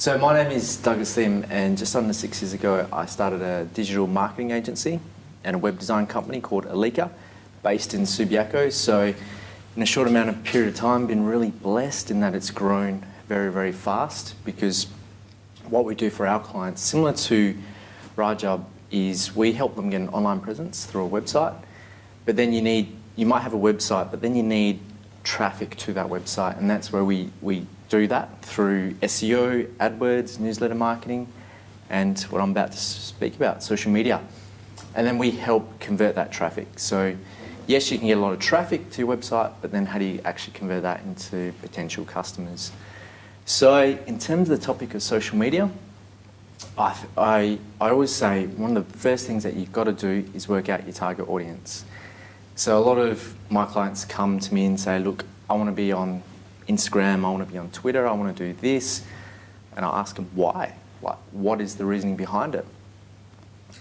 So my name is Douglas Lim, and just under 6 years ago I started a digital marketing agency and a web design company called Alika, based in Subiaco. So in a short amount of period of time, been really blessed in that it's grown very, very fast, because what we do for our clients, similar to Rajab, is we help them get an online presence through a website, but then you might have a website, but then you need traffic to that website, and that's where we do that through SEO, AdWords, newsletter marketing, and what I'm about to speak about, social media. And then we help convert that traffic. So yes, you can get a lot of traffic to your website, but then how do you actually convert that into potential customers? So in terms of the topic of social media, I always say one of the first things that you've got to do is work out your target audience. So a lot of my clients come to me and say, look, I want to be on Instagram, I want to be on Twitter, I want to do this. And I ask them why? Like, what is the reasoning behind it?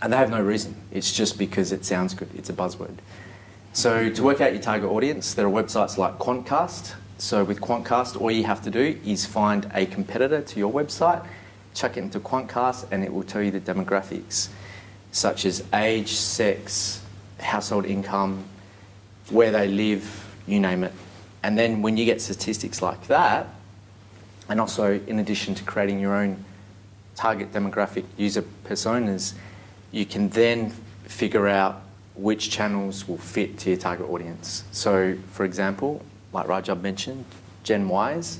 And they have no reason. It's just because it sounds good. It's a buzzword. So to work out your target audience, there are websites like Quantcast. So with Quantcast, all you have to do is find a competitor to your website, chuck it into Quantcast, and it will tell you the demographics, such as age, sex, household income, where they live, you name it. And then when you get statistics like that, and also in addition to creating your own target demographic user personas, you can then figure out which channels will fit to your target audience. So for example, like Rajab mentioned, Gen Ys.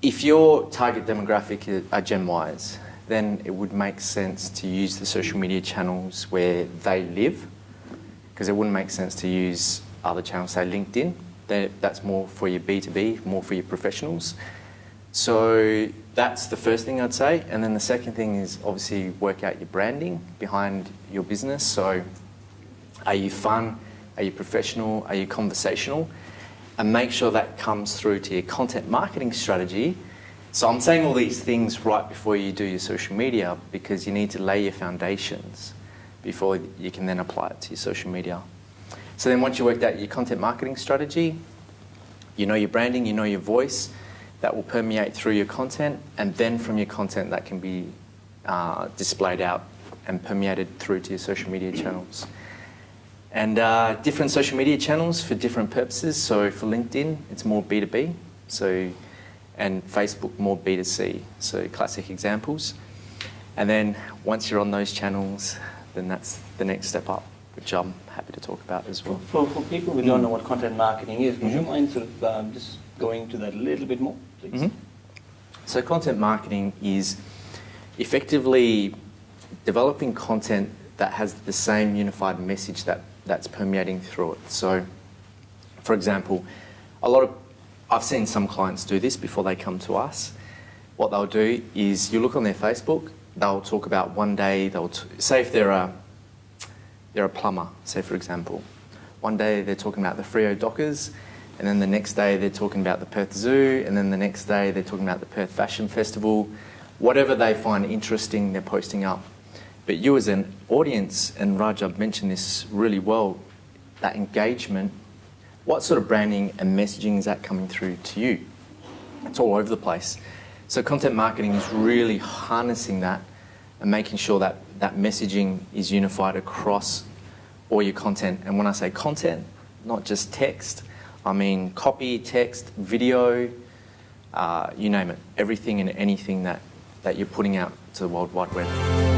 If your target demographic are Gen Ys, then it would make sense to use the social media channels where they live, because it wouldn't make sense to use other channels, say LinkedIn. That's more for your B2B, more for your professionals. So that's the first thing I'd say. And then the second thing is obviously work out your branding behind your business. So are you fun? Are you professional? Are you conversational? And make sure that comes through to your content marketing strategy. So I'm saying all these things right before you do your social media, because you need to lay your foundations before you can then apply it to your social media. So then once you worked out your content marketing strategy, you know your branding, you know your voice, that will permeate through your content, and then from your content that can be displayed out and permeated through to your social media channels. And different social media channels for different purposes. So for LinkedIn, it's more B2B, and Facebook more B2C, so classic examples. And then once you're on those channels, then that's the next step up, which I'm happy to talk about as well. For people who don't know what content marketing is, would you mind sort of just going to that a little bit more, please? So content marketing is effectively developing content that has the same unified message that's permeating through it. So, for example, I've seen some clients do this before they come to us. What they'll do is you look on their Facebook, they'll talk about one day, say if they're a plumber, say for example. One day they're talking about the Freo Dockers, and then the next day they're talking about the Perth Zoo, and then the next day they're talking about the Perth Fashion Festival. Whatever they find interesting, they're posting up. But you as an audience, and Rajab mentioned this really well, that engagement, what sort of branding and messaging is that coming through to you? It's all over the place. So content marketing is really harnessing that and making sure that that messaging is unified across all your content. And when I say content, not just text, I mean copy, text, video, you name it, everything and anything that you're putting out to the World Wide Web.